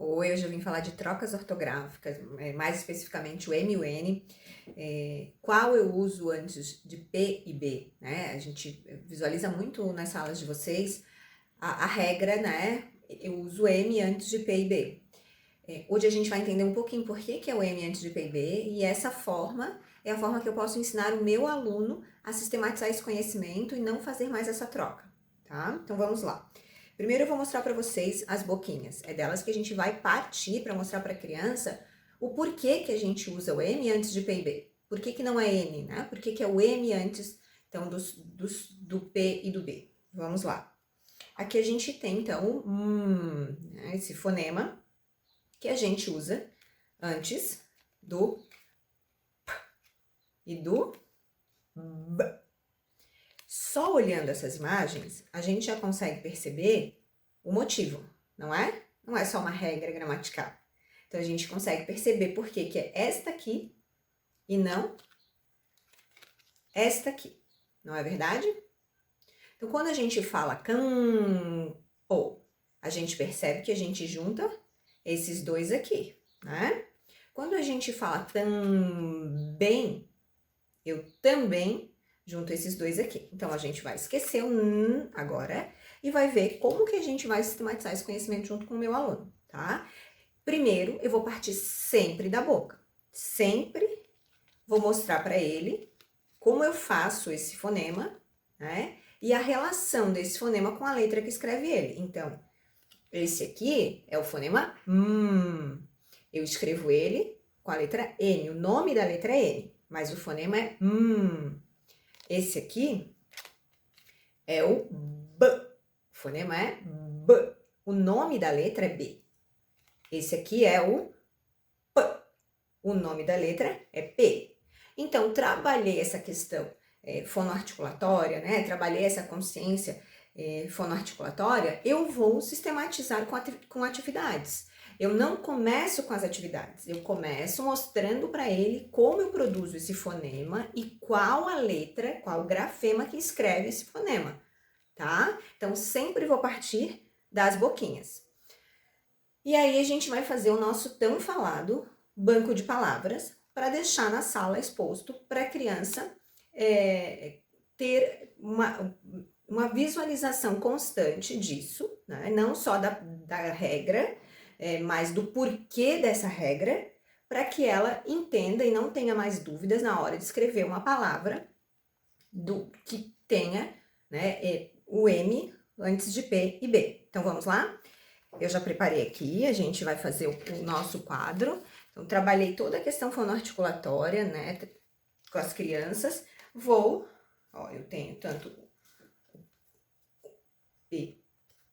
Hoje eu vim falar de trocas ortográficas, mais especificamente o M e o N. Qual eu uso antes de P e B, né? A gente visualiza muito nas salas de vocês a regra, né? Eu uso M antes de P e B. Hoje a gente vai entender um pouquinho por que é o M antes de P e B, e essa forma é a forma que eu posso ensinar o meu aluno a sistematizar esse conhecimento e não fazer mais essa troca, tá? Então vamos lá. Primeiro eu vou mostrar para vocês as boquinhas. É delas que a gente vai partir para mostrar para a criança o porquê que a gente usa o M antes de P e B. Por que não é N, né? Por que é o M antes, então, do P e do B. Vamos lá. Aqui a gente tem, então, né, esse fonema que a gente usa antes do P e do B. Só olhando essas imagens, a gente já consegue perceber o motivo, não é? Não é só uma regra gramatical. Então, a gente consegue perceber por que é esta aqui e não esta aqui, não é verdade? Então, quando a gente fala campo, a gente percebe que a gente junta esses dois aqui, né? Quando a gente fala também, eu também junto esses dois aqui. Então, a gente vai esquecer o N agora e vai ver como que a gente vai sistematizar esse conhecimento junto com o meu aluno, tá? Primeiro, eu vou partir sempre da boca. Sempre vou mostrar para ele como eu faço esse fonema, né? E a relação desse fonema com a letra que escreve ele. Então, esse aqui é o fonema Eu escrevo ele com a letra N. O nome da letra é N, mas o fonema é Esse aqui é o B. O fonema é B. O nome da letra é B. Esse aqui é o P. O nome da letra é P. Então, trabalhei essa questão fonoarticulatória, né? Trabalhei essa consciência fonoarticulatória, eu vou sistematizar com atividades. Eu não começo com as atividades, eu começo mostrando para ele como eu produzo esse fonema e qual a letra, qual o grafema que escreve esse fonema, tá? Então, sempre vou partir das boquinhas. E aí, a gente vai fazer o nosso tão falado banco de palavras para deixar na sala exposto para a criança ter uma visualização constante disso, né? Não só da regra, mas do porquê dessa regra, para que ela entenda e não tenha mais dúvidas na hora de escrever uma palavra que tenha, né, o M antes de P e B. Então, vamos lá? Eu já preparei aqui, a gente vai fazer o nosso quadro. Então, trabalhei toda a questão fonoarticulatória, né, com as crianças. Eu tenho tanto P,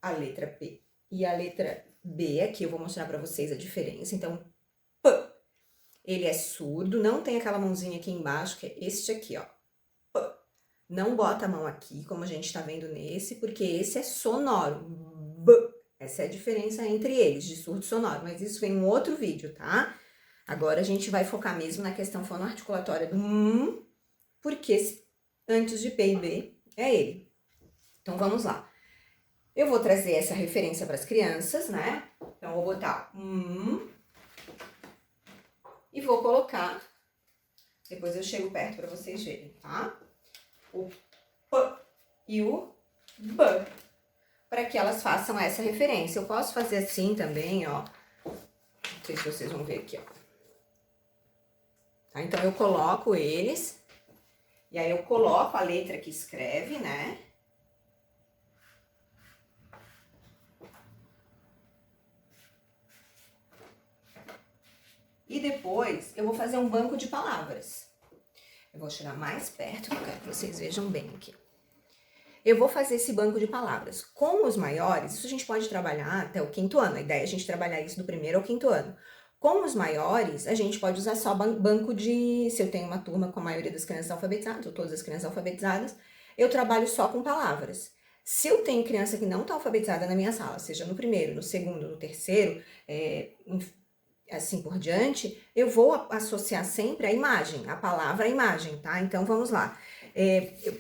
a letra P e a letra B aqui, eu vou mostrar para vocês a diferença. Então, P, ele é surdo, não tem aquela mãozinha aqui embaixo, que é este aqui, ó. P. Não bota a mão aqui, como a gente tá vendo nesse, porque esse é sonoro. B. Essa é a diferença entre eles, de surdo e sonoro, mas isso vem em um outro vídeo, tá? Agora a gente vai focar mesmo na questão fonoarticulatória do porque antes de P e B é ele. Então, vamos lá. Eu vou trazer essa referência para as crianças, né? Então, eu vou botar e vou colocar, depois eu chego perto para vocês verem, tá? O P e o B, para que elas façam essa referência. Eu posso fazer assim também, ó. Não sei se vocês vão ver aqui, ó. Tá? Então, eu coloco eles, e aí eu coloco a letra que escreve, né? E depois eu vou fazer um banco de palavras. Eu vou chegar mais perto, que eu quero que vocês vejam bem aqui. Eu vou fazer esse banco de palavras. Com os maiores, isso a gente pode trabalhar até o 5º ano. A ideia é a gente trabalhar isso do 1º ao 5º ano. Com os maiores, a gente pode usar só banco de... Se eu tenho uma turma com a maioria das crianças alfabetizadas, ou todas as crianças alfabetizadas, eu trabalho só com palavras. Se eu tenho criança que não está alfabetizada na minha sala, seja no 1º, no 2º, no 3º, assim por diante, eu vou associar sempre a imagem, a palavra à imagem, tá? Então, vamos lá. Eu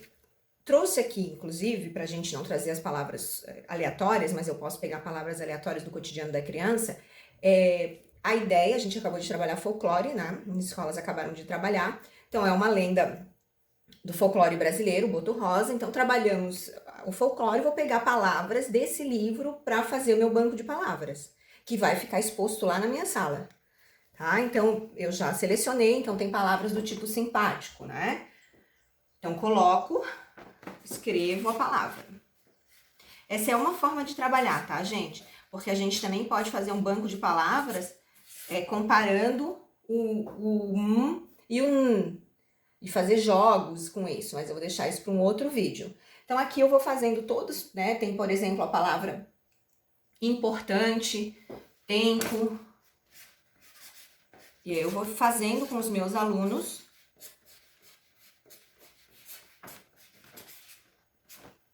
trouxe aqui, inclusive, para a gente não trazer as palavras aleatórias, mas eu posso pegar palavras aleatórias do cotidiano da criança, A ideia, a gente acabou de trabalhar folclore, né? As escolas acabaram de trabalhar. Então, é uma lenda do folclore brasileiro, Boto Rosa. Então, trabalhamos o folclore. Vou pegar palavras desse livro para fazer o meu banco de palavras, que vai ficar exposto lá na minha sala. Tá? Então, eu já selecionei. Então, tem palavras do tipo simpático, né? Então, coloco, escrevo a palavra. Essa é uma forma de trabalhar, tá, gente? Porque a gente também pode fazer um banco de palavras comparando o e o n, e fazer jogos com isso, mas eu vou deixar isso para um outro vídeo. Então, aqui eu vou fazendo todos, né? Tem, por exemplo, a palavra importante, tempo. E aí eu vou fazendo com os meus alunos.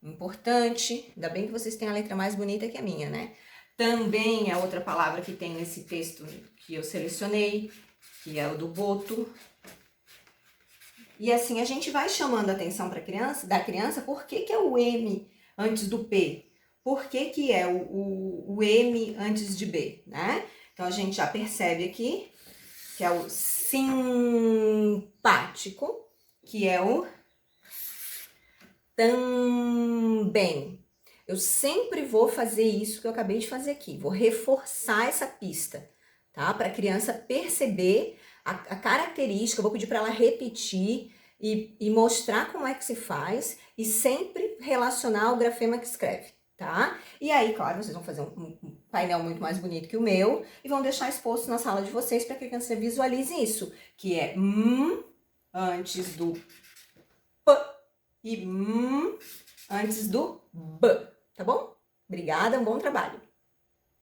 Importante. Ainda bem que vocês têm a letra mais bonita que a minha, né? Também é outra palavra que tem nesse texto que eu selecionei, que é o do boto. E assim a gente vai chamando a atenção da criança, por que é o M antes do P? Por que é o M antes de B, né? Então a gente já percebe aqui que é o simpático, que é o também. Eu sempre vou fazer isso que eu acabei de fazer aqui, vou reforçar essa pista, tá? Para a criança perceber a característica, eu vou pedir para ela repetir e mostrar como é que se faz e sempre relacionar o grafema que escreve, tá? E aí, claro, vocês vão fazer um painel muito mais bonito que o meu e vão deixar exposto na sala de vocês para que a criança visualize isso, que é antes do P e antes do B, tá bom? Obrigada, um bom trabalho.